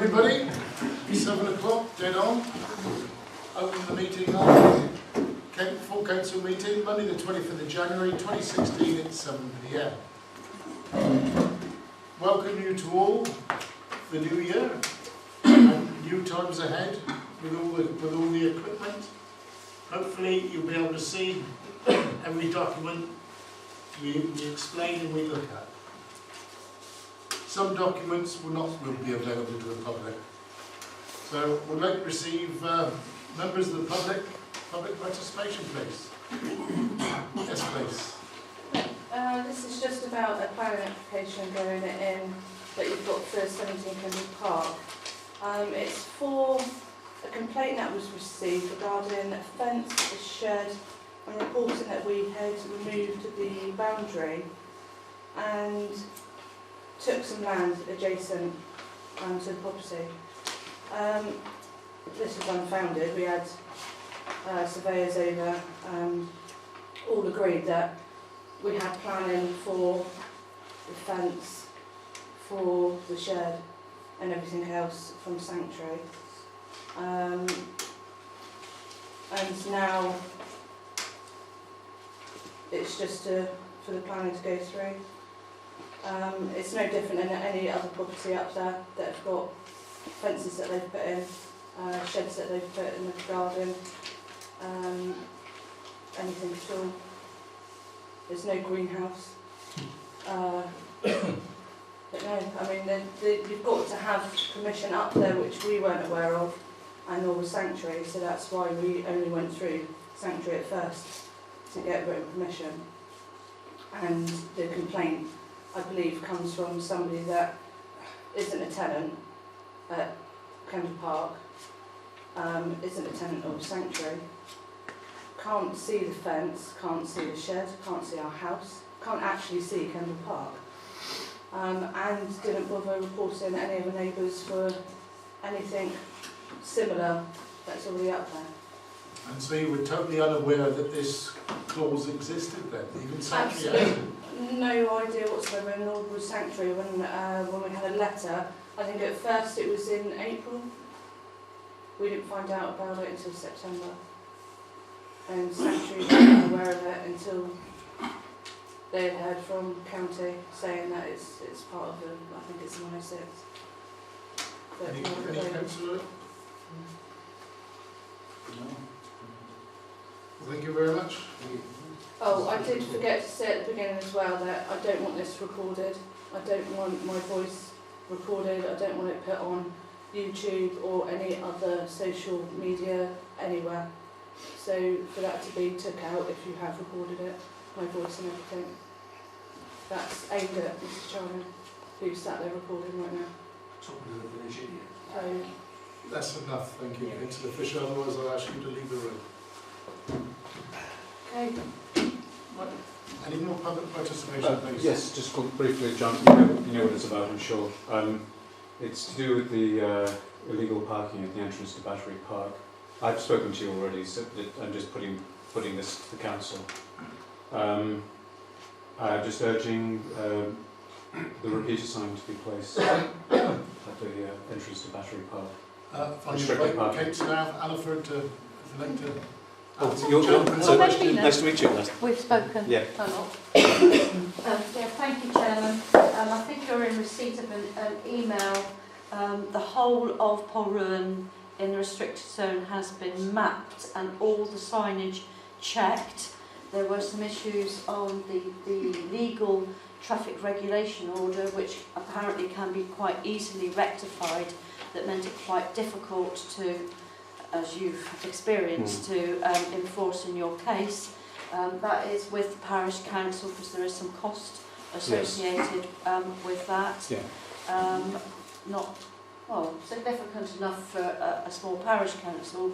everybody. 7 o'clock, dead on. Open the meeting now. Full council meeting, Monday the 25th of January 2016 at 7 p.m. Welcome you to all the new year and new times ahead with all the equipment. Hopefully you'll be able to see every document we explain and we look at. Some documents will be available to the public. So we'd like to receive members of the public participation, please. Yes, please. This is just about a planning application going in that you've got for 17 Kendall Park. It's for a complaint that was received regarding a fence, a shed, and reporting that we had removed the boundary and took some land adjacent to the property. This was unfounded. We had surveyors over, all agreed that we had planning for the fence, for the shed and everything else from Sanctuary. And now it's just for the planning to go through. It's no different than any other property up there that have got fences that they've put in, sheds that they've put in the garden, anything at all. There's no greenhouse. But no, I mean, you've got to have permission up there, which we weren't aware of, and nor was Sanctuary, so that's why we only went through Sanctuary at first to get written permission. And the complaint, I believe, comes from somebody that isn't a tenant at Kendall Park, isn't a tenant of Sanctuary, can't see the fence, can't see the shed, can't see our house, can't actually see Kendall Park, and didn't bother reporting any of the neighbours for anything similar that's already up there. And so you were totally unaware that this clause existed then, even Sanctuary? No idea whatsoever, nor was Sanctuary when we had a letter. I think at first it was in April. We didn't find out about it until September. And Sanctuary wasn't aware of it until they had heard from county saying that it's part of the, I think it's 106. Any councillor? No. Thank you very much. Oh, I did forget to say at the beginning as well that I don't want this recorded. I don't want my voice recorded. I don't want it put on YouTube or any other social media anywhere. So for that to be took out if you have recorded it, my voice and everything. That's aimed at Mr. Chairman, who's sat there recording right now. Talking to the village idiot. So That's enough, thank you, Councillor Fisher, otherwise I'll ask you to leave the room. okay. Any more public participation, please? Yes, just briefly, John, you know what it's about, I'm sure. It's to do with the illegal parking at the entrance to Battery Park. I've spoken to you already, so I'm just putting this to the council. Just urging the repeater sign to be placed at the entrance to Battery Park. Finally, Councillor Alliford to select a... Nice to meet you. We've spoken. Yeah. Thank you, Chairman. I think you're in receipt of an email. The whole of Polruan in the restricted zone has been mapped and all the signage checked. There were some issues on the legal traffic regulation order, which apparently can be quite easily rectified, that meant it quite difficult to, as you've experienced, to enforce in your case. That is with the parish council because there is some cost associated with that. Yeah. Not, well, significant enough for a small parish council,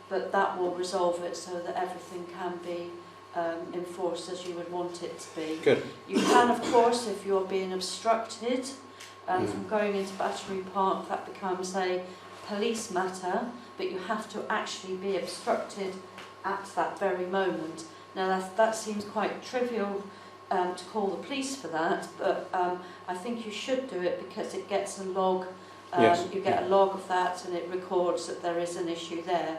but that will resolve it so that everything can be enforced as you would want it to be. Good. You can, of course, if you're being obstructed from going into Battery Park, that becomes a police matter, but you have to actually be obstructed at that very moment. Now that seems quite trivial to call the police for that, but I think you should do it because it gets a log Yes. You get a log of that and it records that there is an issue there.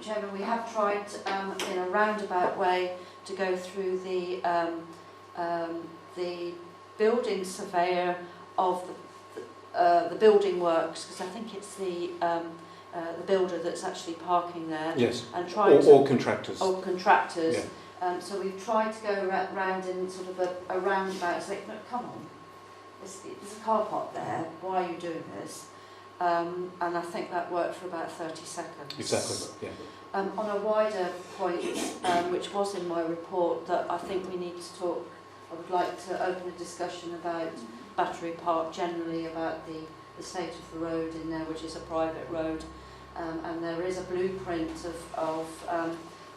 Chairman, we have tried in a roundabout way to go through the building surveyor of the building works, because I think it's the builder that's actually parking there. Yes. And trying to, or contractors. or contractors. Yeah. So we've tried to go round in sort of a roundabout. It's like, no, come on, there's a car park there. Why are you doing this? And I think that worked for about 30 seconds. Exactly. Yeah. On a wider point, which was in my report, that I think we need to talk. I would like to open a discussion about Battery Park generally, about the state of the road in there, which is a private road. And there is a blueprint of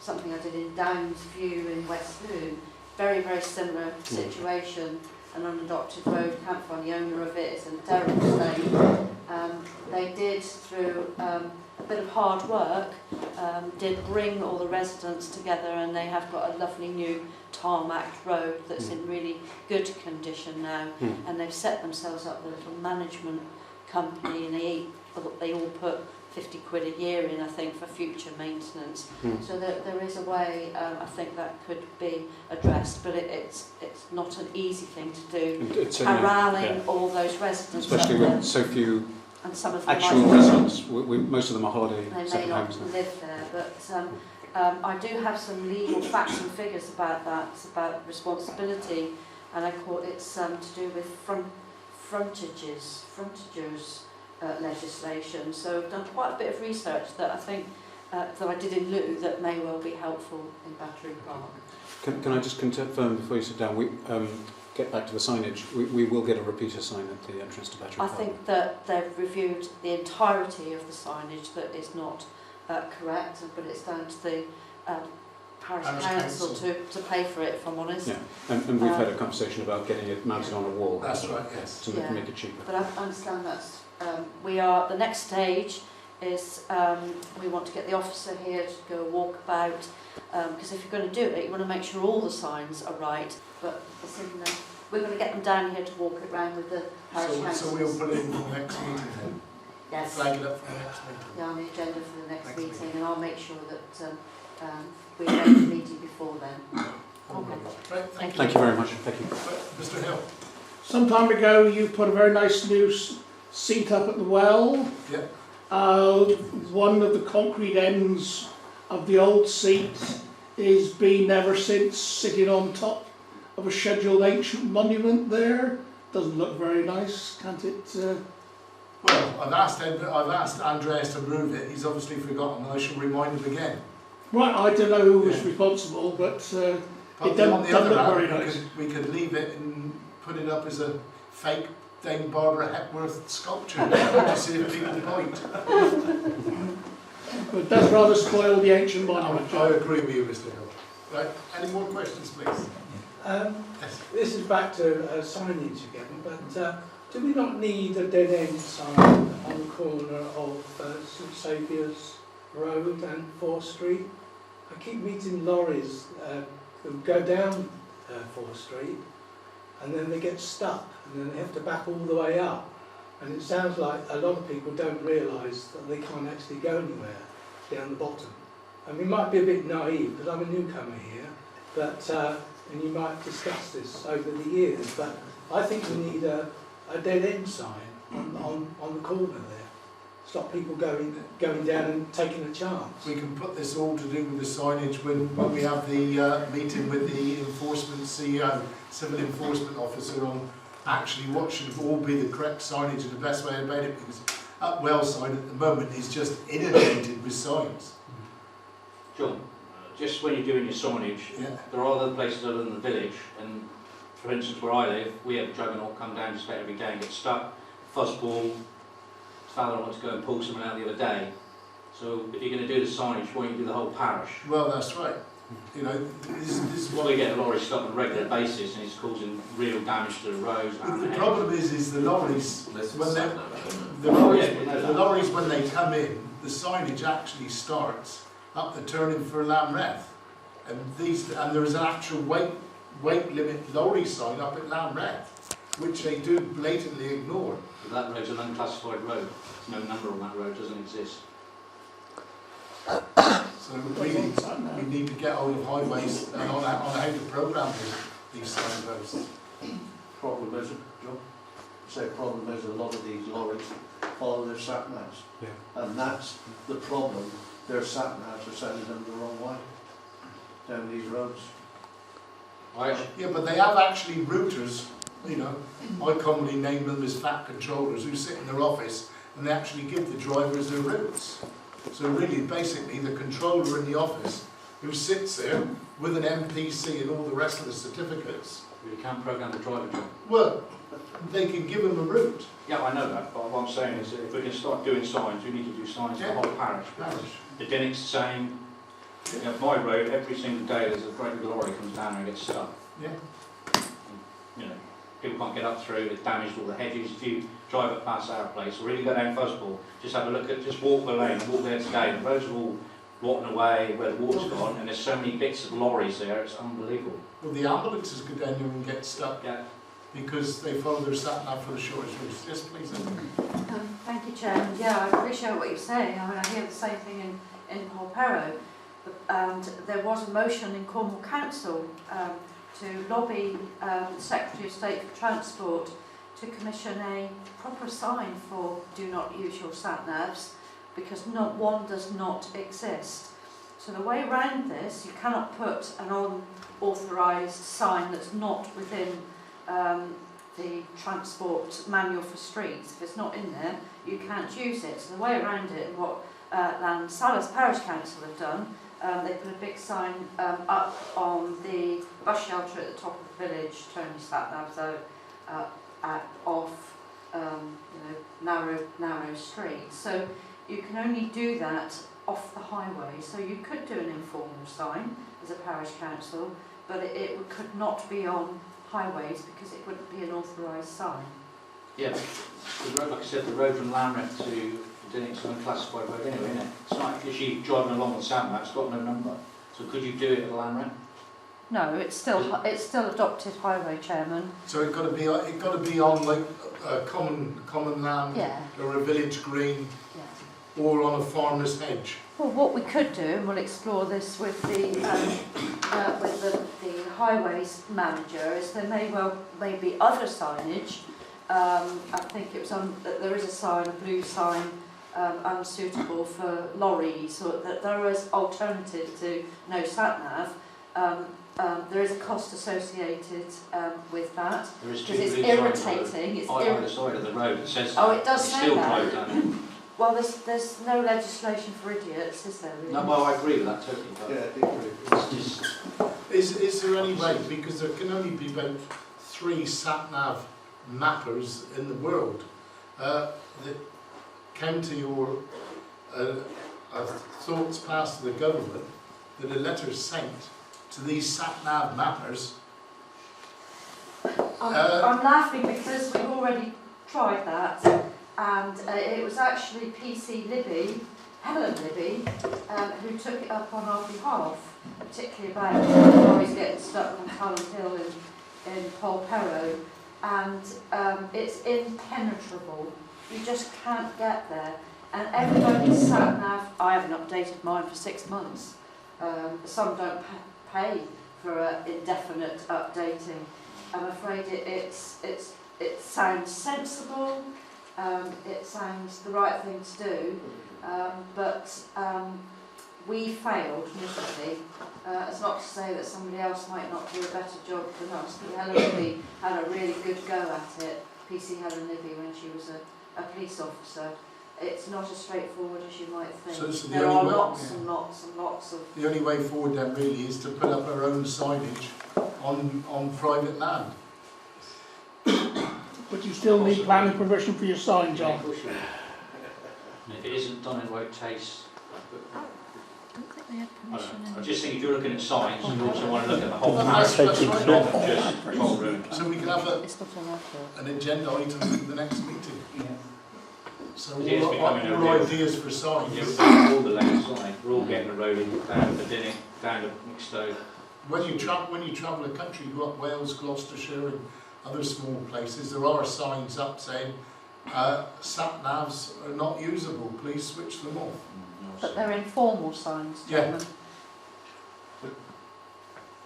something I did in Downs View in West Lune, very, very similar situation, an unadopted road, can't find the owner of it, it's in a terrible state. They did, through a bit of hard work, did bring all the residents together, and they have got a lovely new tarmac road that's in really good condition now, and they've set themselves up with a little management company, and they all put 50 quid a year in, I think, for future maintenance. So there is a way, I think, that could be addressed, but it's not an easy thing to do. Corralling all those residents, especially with so few and some of them actual residents. Most of them are holiday they may second not homes. live there, but I do have some legal facts and figures about that. It's about responsibility, and I call it's to do with frontages legislation. So I've done quite a bit of research that I think that I did in lieu that may well be helpful in Battery Park. Can I just confirm before you sit down? We get back to the signage. We will get a repeater sign at the entrance to Battery Park. I think that they've reviewed the entirety of the signage that is not correct, but it's down to the parish council to pay for it, if I'm honest. Yeah, and we've had a conversation about getting it mounted on a wall. That's right, yes. To make it cheaper. But I understand that's the next stage is we want to get the officer here to go walk about, because if you're going to do it, you want to make sure all the signs are right. But we're going to get them down here to walk it round with the parish council. So we'll put it in for the next meeting then? Yes. Flag it up for the next meeting? Yeah, on the agenda for the next meeting, and I'll make sure that we arrange a meeting before then. Okay. Right, Thank you very much. Thank you. Mr. Hill? Some time ago you put a very nice new seat up at the well. Yep. One of the concrete ends of the old seat is been ever since sitting on top of a scheduled ancient monument there. Doesn't look very nice, can't it? Well, I've asked Andreas to move it. He's obviously forgotten, and I shall remind him again. Right, I don't know who was responsible, but it doesn't look very nice. We could leave it and put it up as a fake Dame Barbara Hepworth sculpture to see if people point. But it does rather spoil the ancient monument. I agree with you, Mr. Hill. Right, any more questions, please? Yes. This is back to signage again, but do we not need a dead-end sign on the corner of St Saviour's Road and 4th Street? I keep meeting lorries who go down 4th Street and then they get stuck and then they have to back all the way up. And it sounds like a lot of people don't realise that they can't actually go anywhere down the bottom. And we might be a bit naive because I'm a newcomer here, but and you might discuss this over the years, but I think we need a dead-end sign on the corner there. Stop people going down and taking a chance. We can put this all to do with the signage when we have the meeting with the enforcement CEO, civil enforcement officer, on actually what should all be the correct signage and the best way about it, because that well sign at the moment is just inundated with signs. John, just when you're doing your signage, there are other places other than the village, and for instance where I live, we have a juggernaut come down just about every day and get stuck, fuzzball. Father wanted to go and pull someone out the other day. So if you're going to do the signage, why don't you do the whole parish? Well, that's right. You know, this is what we get a lorry stuck on a regular basis, and it's causing real damage to the roads. The problem is the lorries when the lorries when they come in, the signage actually starts up the turning for Lamreth, and there is an actual weight limit lorry sign up at Lamreth. which they do blatantly ignore. But that road's an unclassified road. There's no number on that road, doesn't exist. So really, we need to get hold of highways and on how to program these signposts. Problem is, John, problem is a lot of these lorries follow their sat navs. Yeah. And that's the problem. Their sat navs are sending them the wrong way down these roads. Yeah, but they have actually routers, you know, I commonly name them as fat controllers who sit in their office and they actually give the drivers their routes. So really, basically, the controller in the office who sits there with an MPC and all the rest of the certificates. You can't program the driver, John. Well, they can give them a route. Yeah, I know that, but what I'm saying is that if we can start doing signs, we need to do signs for the whole parish. The Dinnick's the same. You know, my road, every single day there's a great big lorry comes down and gets stuck. Yeah. You know, people can't get up through, it's damaged all the hedges. If you drive up past our place, or really go down Fuzzball, just have a look at, just walk the lane, walk there today. The roads are all rotten away where the water's gone, and there's so many bits of lorries there, it's unbelievable. Well, the ambulances go down there and get stuck because they follow their sat nav for the shortest routes. Yes, please. Thank you, Chairman. Yeah, I appreciate what you're saying. I mean, I hear the same thing in Polperro. And there was a motion in Cornwall Council to lobby the Secretary of State for Transport to commission a proper sign for do not use your sat-navs, because one does not exist. So the way around this, you cannot put an unauthorised sign that's not within the transport manual for streets. If it's not in there, you can't use it. So the way around it, and what Lanteglos Parish Council have done, they put a big sign up on the bus shelter at the top of the village, Tony sat-nav, so off narrow streets. So you can only do that off the highway. So you could do an informal sign as a parish council, but it could not be on highways because it wouldn't be an authorised sign. Yeah, the road, like I said, the road from Lamret to Dinnick's an unclassified road anyway, isn't it? It's not actually driving along on sat nav, it's got no number. So could you do it at Lamret? No, it's still adopted highway, Chairman. So it got to be on like a common land, Yeah. or a village green, Yeah. or on a farmer's hedge. Well, what we could do, and we'll explore this with the highways manager, is there may be other signage. I think it was that there is a sign, a blue sign, unsuitable for lorries, or that there is alternative to no sat nav. There is a cost associated with that There is two because it's blue irritating. It's either side of the road that says Oh, that. it does You say still that. drive down it. Well, there's no legislation for idiots, is there? Really? No, well, I agree with that totally. But Yeah, I agree. it's just, Is there any way, because there can only be about 3 sat-nav mappers in the world, that county or thoughts passed to the government that a letter sent to these sat-nav mappers? I'm laughing because we've already tried that, and it was actually PC Libby, Helen Libby, who took it up on our behalf, particularly about lorries getting stuck on Cullen Hill in Polperro, and it's impenetrable. You just can't get there. And everybody's sat nav. I haven't updated mine for 6 months. Some don't pay for indefinite updating. I'm afraid it sounds sensible. It sounds the right thing to do, but we failed miserably. It's not to say that somebody else might not do a better job than us, but Helen Libby had a really good go at it, PC Helen Libby, when she was a police officer. It's not as straightforward as you might think. So the there only are way- lots and lots and lots of... The only way forward then really is to put up our own signage on private land. But you still need planning permission for your sign, John. of course you will. And if it isn't done in the right taste, I just think if you're looking at signs, you also want to look at the whole That's parish, right. not just Polperro. So we can have It's not on offer. an agenda item for the next meeting. So It is all becoming a our real- ideas for signs. Yeah, we're doing all the lanes, like, we're all getting a road in, down to Dinnick, down to Mixstowe. When you travel the country, you go up Wales, Gloucestershire, other small places, there are signs up saying sat navs are not usable, please switch them off. But they're informal signs, Yeah. gentlemen.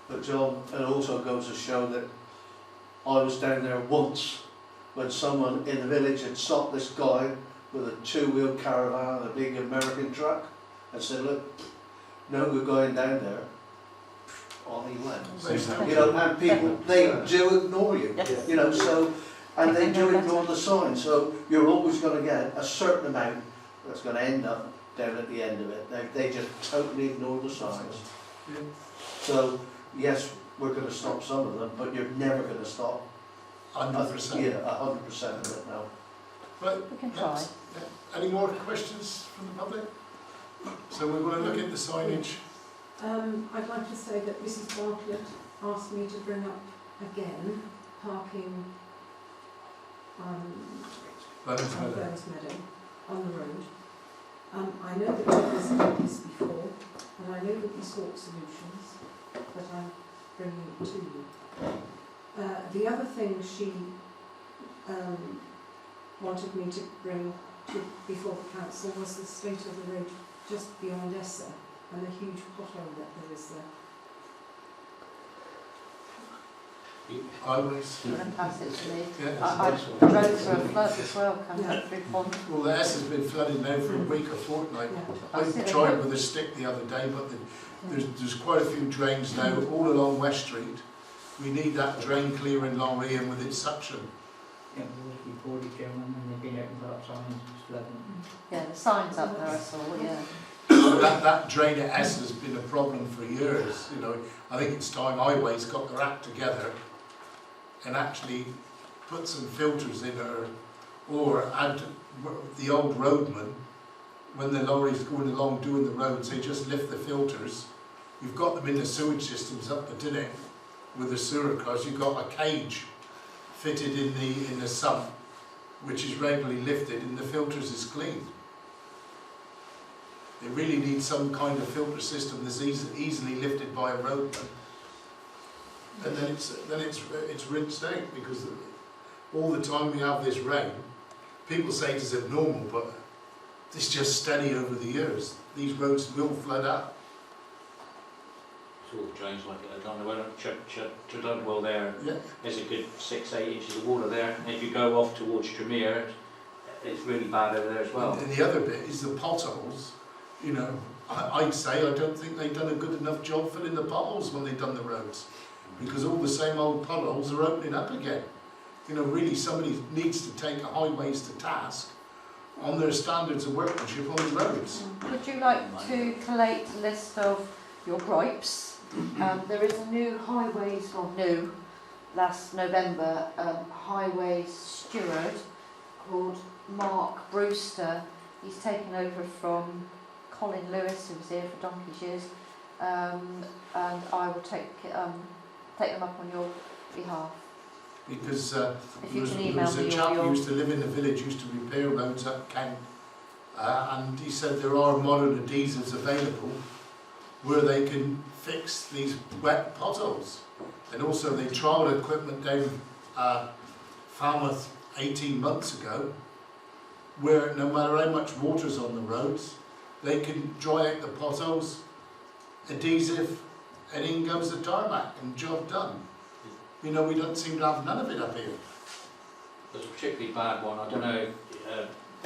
But John, it also goes to show that I was down there once when someone in the village had stopped this guy with a two-wheel caravan and a big American truck and said, look, no, we're going down there. On he went. You know, and people, they do ignore you, Yes. you know, so, and they do ignore the sign, so you're always going to get a certain amount that's going to end up down at the end of it. They just totally ignore the signs. Yeah. So, yes, we're going to stop some of them, but you're never going to stop 100%. Yeah, 100% of it now. Right, We can try. next. Yeah. Any more questions from the public? So we're going to look at the signage. I'd like to say that Mrs Bartlett asked me to bring up again parking on Burns Meadow. Burns Meadow on the road. I know that we've visited this before, and I know that we sought solutions, but I'm bringing it to you. The other thing she wanted me to bring before the council was the state of the road just beyond Esser and the huge pothole that there is there. Highways. You can pass it to me. Yeah. I drove through a flood as well, coming Yeah. up through Pond. Well, the S has been flooded now for a week or fortnight. Yeah. I tried with a stick the other day, but there's quite a few drains now all along West Street. We need that drain clearing lorry in with its suction. Yeah, before the chairman, and they've been out and put up signs, just flooding. Yeah, the sign's up there, I saw, yeah. That drain at S has been a problem for years. You know, I think it's time Highways got their act together and actually put some filters in her, or add the old roadman, when the lorry's going along doing the roads, they just lift the filters. You've got them in the sewage systems up the Dinnick with the sewer cars. You've got a cage fitted in the sump, which is regularly lifted, and the filters is clean. They really need some kind of filter system that's easily lifted by a roadman, and then it's rinsed out, because all the time we have this rain, people say it's abnormal, but it's just steady over the years. These roads will flood up. It's all drains like it. I don't know whether Dunwell there, Yeah. there's a good 6-8 inches of water there. And if you go off towards Tremere, it's really bad over there as well. And the other bit is the potholes. You know, I'd say I don't think they've done a good enough job filling the potholes when they've done the roads, because all the same old potholes are opening up again. You know, really somebody needs to take Highways to task on their standards of workmanship on the roads. Would you like to collate a list of your gripes? There is a new highways, or new, last November, highways steward called Mark Brewster. He's taken over from Colin Lewis, who was here for donkey's years, and I will take them up on your behalf. Because If you can there email was a me chap who your... used to live in the village, used to repair roads up Kent, and he said there are modern adhesives available where they can fix these wet potholes. And also they trialled equipment down Falmouth 18 months ago, where no matter how much water's on the roads, they can dry out the potholes, adhesive, and in goes the tarmac, and job done. You know, we don't seem to have none of it up here. There's a particularly bad one, I don't know,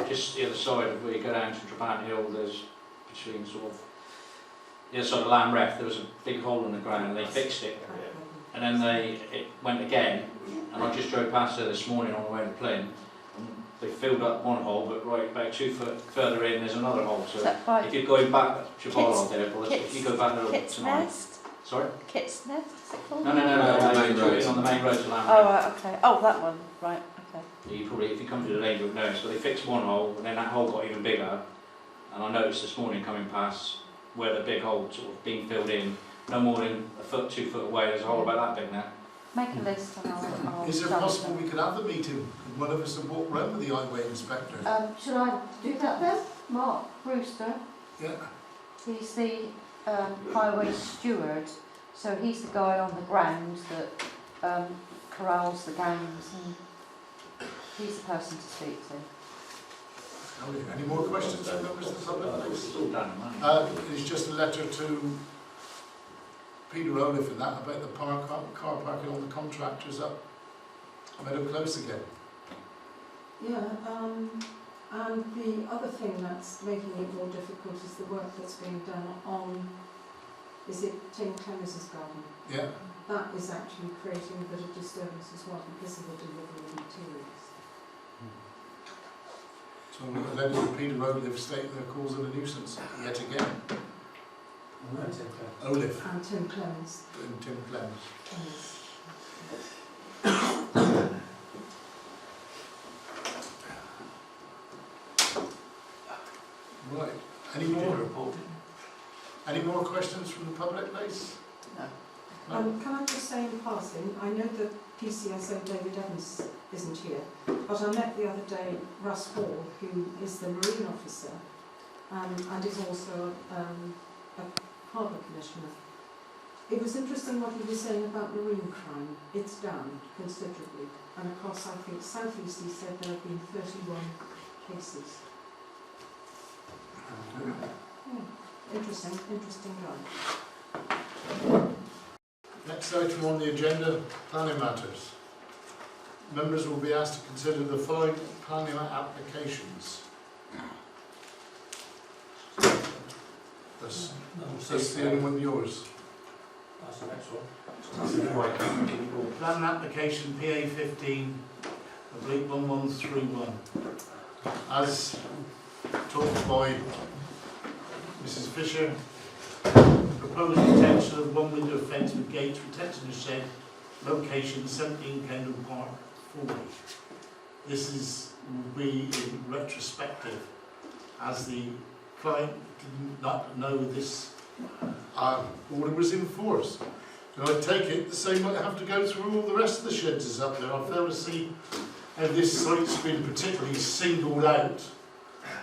just the other side of where you go down to Trabant Hill, there's between sort of, the other side of Lamb Ref, there was a big hole in the ground, and they fixed it. And then it went again, and I just drove past there this morning on the way to Plym, and they filled up one hole, but right about 2 foot further in there's another hole. Is So that by if you're going back to Bollard there, but if you go back there Kit's tonight. Nest? Sorry? Kit's Nest, is it called? No, it's on the main road to Lamb Oh, Ref. right, okay. Oh, that one, right, okay. You probably, if you come to the lane, you'll know. So they fixed one hole, and then that hole got even bigger. And I noticed this morning coming past where the big hole sort of being filled in, no more than a foot, 2 foot away. There's a hole about that big now. Make a list and I'll Is it start possible them. we could have the meeting, and one of us would walk round with the highway inspector? Should I do that then? Mark Brewster, Yeah. he's the highway steward, so he's the guy on the ground that corrals the gangs, and he's the person to speak to. Any more questions from members of the public, please? It's all done, money. It's just a letter to Peter Olaf and that about the car parking on the contractors up Meadow Close again. Yeah, and the other thing that's making it more difficult is the work that's being done on, is it Tim Clemens' garden? Yeah. That is actually creating a bit of disturbance as well because of the delivery of materials. So a letter to Peter Olaf stating they're causing a nuisance yet again. Olaf And Tim Clemens. and Tim Clemens. Yes. Right. Any more questions from the public, please? No. Can I just say in passing, I know that PCSO David Evans isn't here, but I met the other day Russ Hall, who is the Marine officer and is also a harbour commissioner. It was interesting what he was saying about marine crime. It's down considerably, and across, I think, South East, he said there have been 31 cases. Yeah. Interesting guy. Next item on the agenda, planning matters. Members will be asked to consider the following planning applications. That's the only one yours. That's the next one. Planning application PA 15/1131. As talked by Mrs. Fisher, proposed extension of one window fence with gates protecting the shed, location 17 Kendall Park, 40. This will be in retrospective, as the client did not know this order was in force. And I take it the same might have to go through all the rest of the sheds is up there. I fail to see how this site's been particularly singled out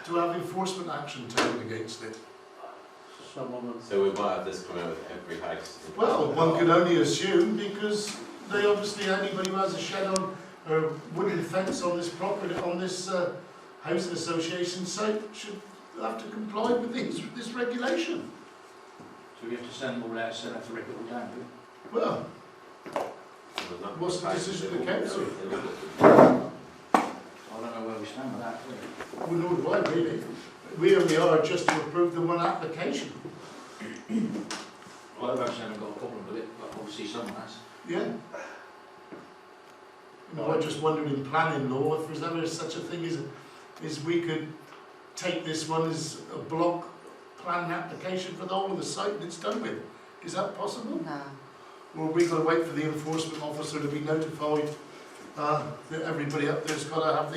to have enforcement action taken against it. So we might have this come out with every house. Well, one can only assume, because they obviously, anybody who has a shed on or wooden fence on this property, on this housing association site, should have to comply with this regulation. So we have to send them all out, so they have to rip it all down, do we? Well, what's the decision of the council? I don't know where we stand with that, do we? Well, nor do I really. We only are just to approve the one application. Well, I've actually haven't got a problem with it, but obviously someone has. Yeah. You know, I just wondered in planning law if there's ever such a thing as we could take this one as a block plan application for the whole of the site and it's done with. Is that possible? No. Or are we going to wait for the enforcement officer to be notified that everybody up there's got to have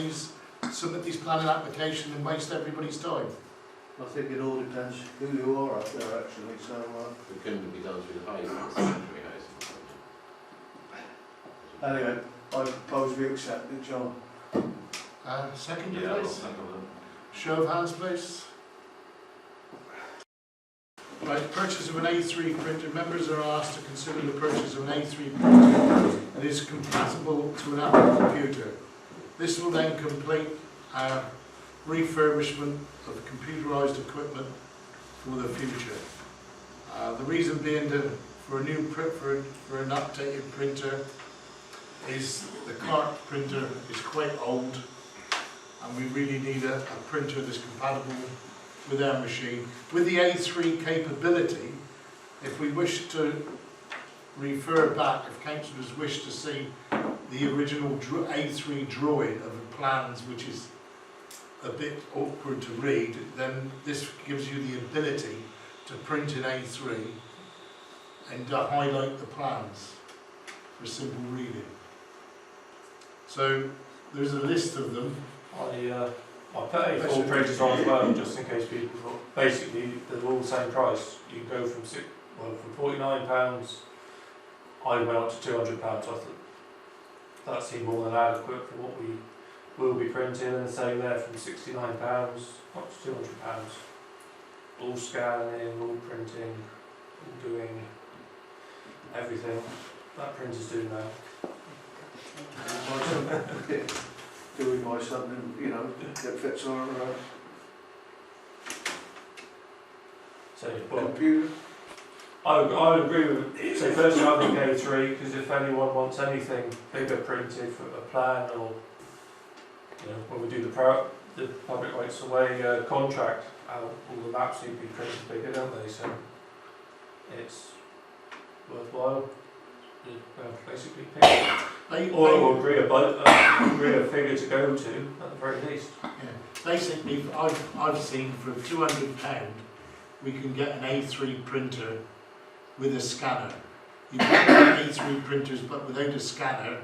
submit these planning applications and waste everybody's time? I think it all depends who you are up there actually, so It couldn't be done through the house, sanctuary house. anyway, I propose we accept it, John. Second, Yeah, I'll please. second Show of hands, please. Right, purchase of an A3 printer. Members are asked to consider the purchase of an A3 printer that is compatible to an Apple computer. This will then complete our refurbishment of computerised equipment for the future. The reason being that for an updated printer is the cart printer is quite old, and we really need a printer that's compatible with our machine. With the A3 capability, if we wish to refer back, if councillors wish to see the original A3 drawing of the plans, which is a bit awkward to read, then this gives you the ability to print in A3 and highlight the plans for simple reading. So there's a list of them. I put A4 printers on as well, just in case people thought. Basically, they're all the same price. You can go from £49. I went up to £200. I thought that seemed more than adequate for what we will be printing, and the same there from £69 up to £200. All scanning, all printing, all doing everything that printers do now. Do we buy something, you know, that fits our So, well, computer? I would agree with, so firstly I think A3, because if anyone wants anything bigger printed for a plan, or, you know, when we do the public rights of way contract, all the maps need to be printed bigger, don't they? So it's worthwhile to basically pick, or agree a figure to go to at the very least. Yeah. Basically, I've seen for £200 we can get an A3 printer with a scanner. You can get A3 printers but without a scanner,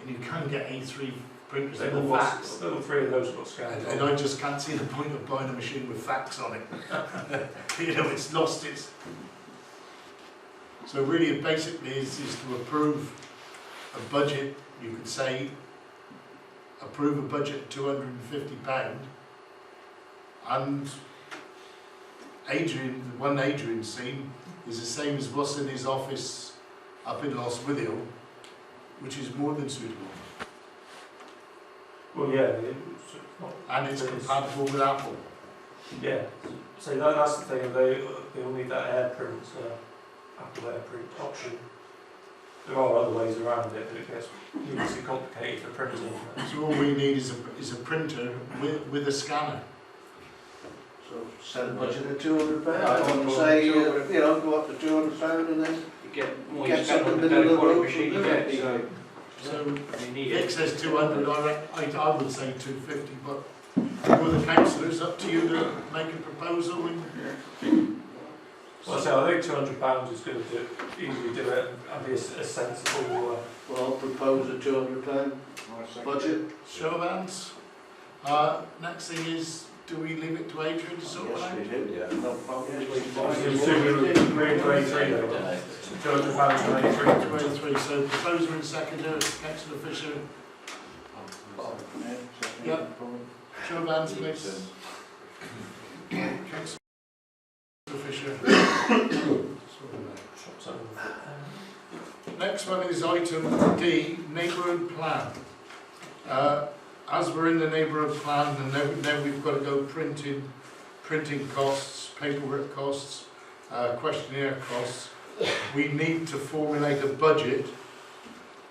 and you can get A3 printers with a fax. All three of those got scanners. And I just can't see the point of buying a machine with fax on it. You know, it's lost its... So really, it basically is to approve a budget. You could say, approve a budget of £250, and Adrian, the one Adrian's seen, is the same as what's in his office up in Lostwithiel, which is more than suitable. Well, yeah, And it's compatible with Apple. Yeah, so that's the thing, they all need that AirPrint, Apple AirPrint option. There are other ways around it, but it gets needlessly complicated for printing. So all we need is a printer with a scanner. So set a budget of £200. I wouldn't say, you know, go up to £200 and then You get more, get you spend on something the in the better middle quality of machine you get, so So you need Vic it. says 200, I would say 250, but with the councillors, up to you to make a proposal. Well, so I think £200 is going to easily do it and be a sensible. Well, I'll propose a £200 budget. Show of hands. Next thing is, do we leave it to Adrian to sort it out? Yes, we do, yeah, no problem. £200 23, so proposer and seconder, councillor Fisher. Yep. Show of hands, please. Councillor Fisher. Next one is item D, neighbourhood plan. As we're in the neighbourhood plan, and now we've got to go printing costs, paperwork costs, questionnaire costs, we need to formulate a budget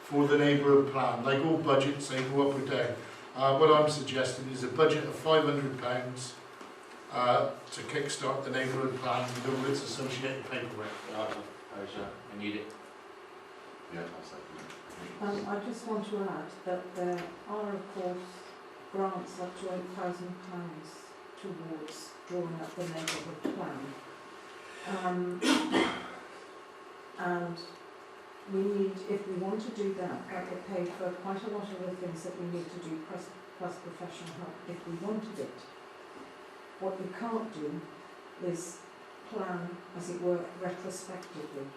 for the neighbourhood plan. Like all budgets, they go up or down. What I'm suggesting is a budget of £500 to kickstart the neighbourhood plan with all its associated paperwork. I need it. Yeah, that's like I just want to add that there are, of course, grants up to £8,000 towards drawing up the neighbourhood plan. And we need, if we want to do that, that will pay for quite a lot of the things that we need to do, plus professional help, if we wanted it. What we can't do is plan, as it were, retrospectively.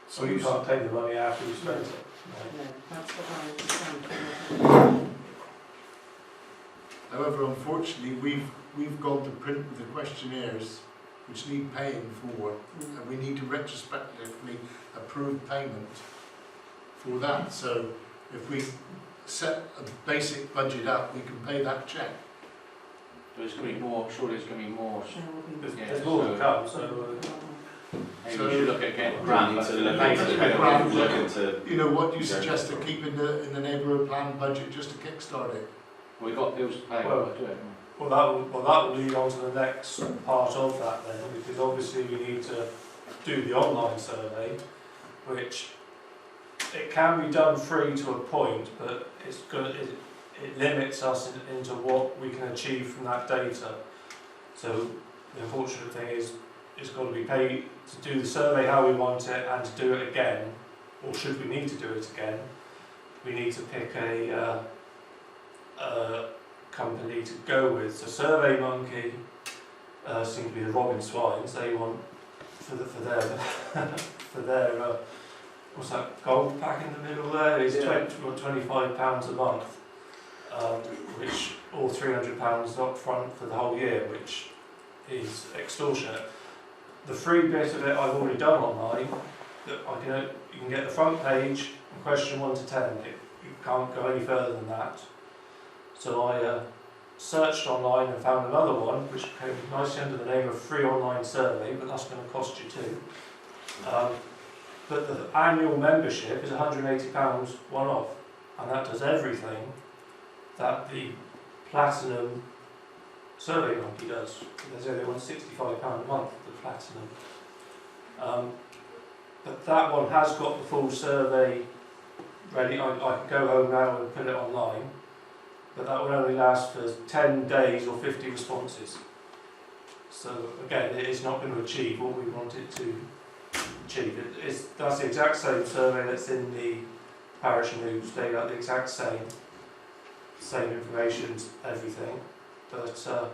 So you can't take the money after you spent it? No, that's what I understand. However, unfortunately, we've gone to print with the questionnaires, which need paying for, and we need to retrospectively approve payment for that. So if we set a basic budget up, we can pay that cheque. But it's going to be more, surely it's going to be more. There's more to come, so Maybe we should look at getting a grant. Need to but look maybe into You know, what do you suggest to keep in the neighbourhood plan budget just to kickstart it? We've got bills to pay, Well, we'll do it. Well, that will lead on to the next part of that then, because obviously we need to do the online survey, which it can be done free to a point, but it limits us into what we can achieve from that data. So the unfortunate thing is, it's got to be paid to do the survey how we want it and to do it again, or should we need to do it again, we need to pick a company to go with. So SurveyMonkey seem to be the Robin Swines. They want for their what's that gold pack in the middle there is £25 a month, which or £300 up front for the whole year, which is extortionate. The free bit of it I've already done online. that you can get the front page and question 1 to 10. You can't go any further than that. So I searched online and found another one which came nicely under the name of free online survey, but that's going to cost you too. But the annual membership is £180 one-off, and that does everything that the Platinum Survey Monkey does. They say they want £65 a month for the Platinum. But that one has got the full survey ready. I can go home now and put it online, but that will only last for 10 days or 50 responses. So again, it is not going to achieve what we want it to achieve. That's the exact same survey that's in the parish news. They got the exact same information, everything. But so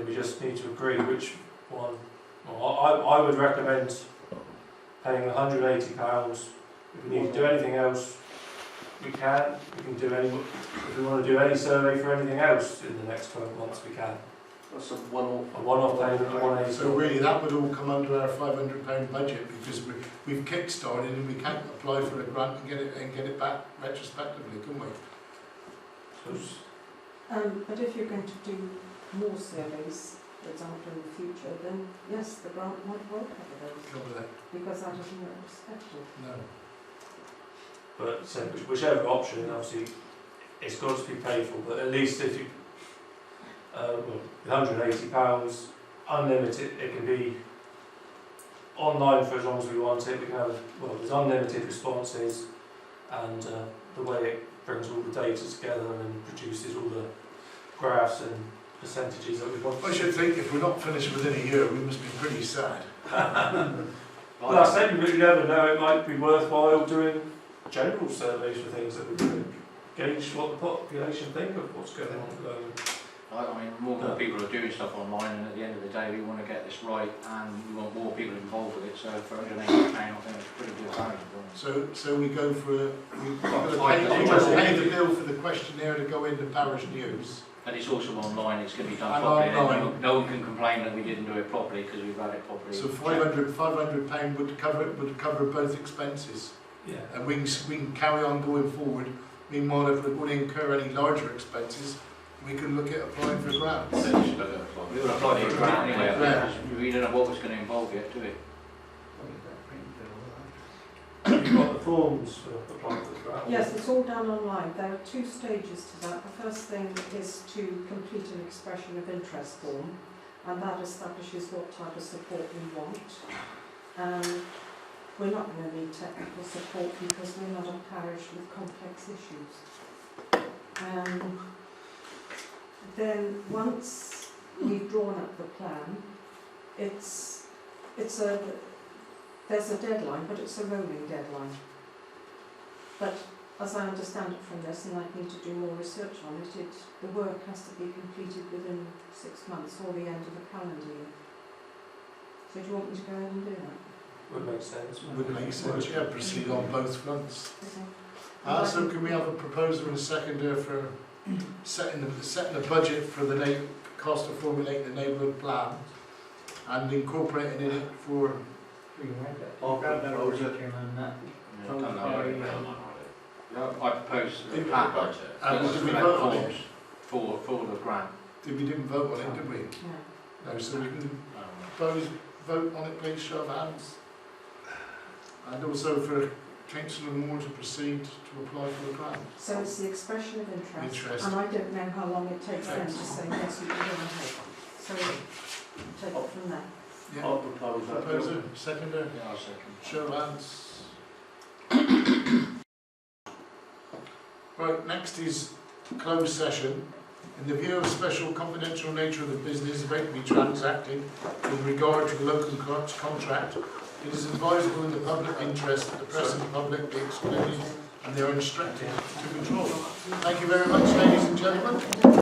we just need to agree which one. Well, I would recommend paying £180. If we need to do anything else, we can. We can do any. If we want to do any survey for anything else in the next 12 months, we can. That's a one-off. A one-off payment of £180. So really, that would all come under our £500 budget because we've kick-started and we can't apply for a grant and get it back retrospectively, can we? But if you're going to do more surveys, for example, in the future, then yes, the grant might well cover those. Cover that. Because that isn't retrospective. No. But so whichever option, obviously, it's got to be paid for. But at least if you, £180, unlimited, it can be online for as long as we want it. We can have, there's unlimited responses, and the way it brings all the data together and produces all the graphs and percentages that we want. I should think if we're not finished within a year, we must be pretty sad. Well, I said you never know, it might be worthwhile doing general surveys for things that we can gauge what the population think of what's going on at the moment. I mean, more people are doing stuff online, and at the end of the day, we want to get this right, and we want more people involved with it. So for £180, I think it's pretty good value. So we go for we've got to pay the bill for the questionnaire to go into parish news. And it's also online. It's going to be done And properly. online. No one can complain that we didn't do it properly because we've had it properly. So £500 would cover both expenses. Yeah. And we can carry on going forward. Meanwhile, if we're going to incur any larger expenses, we can look at applying for grants. We would apply for a grant anyway. Yeah. We don't know what was going to involve yet, do we? You've got the forms for applying for the grant. Yes, it's all done online. There are 2 stages to that. The first thing is to complete an expression of interest form, and that establishes what type of support we want. We're not going to need technical support because we're not a parish with complex issues. Then once we've drawn up the plan, there's a deadline, but it's a rolling deadline. But as I understand it from this, and I need to do more research on it, the work has to be completed within 6 months or the end of the calendar year. So do you want me to go ahead and do that? Would make sense. Would make sense, yeah, proceed on both fronts. Okay. So can we have a proposer and a seconder for setting the budget for the cost of formulating the neighbourhood plan and incorporating in it for I propose a plan budget for the grant. We didn't vote on it, did we? No. No, so we can vote on it, please, show of hands. And also for Councillor Moore to proceed to apply for the grant. So it's the expression of interest. And I don't know how long it takes them to say yes, you can go ahead. So take it from there. Yeah. I'll propose that. Proposer, seconder, Yeah, I'll second. show of hands. Right, next is closed session. In the view of special confidential nature of the business about to be transacted with regard to the local contract, it is advisable in the public interest that the press and public be excluded and they are instructed to withdraw. Thank you very much, ladies and gentlemen.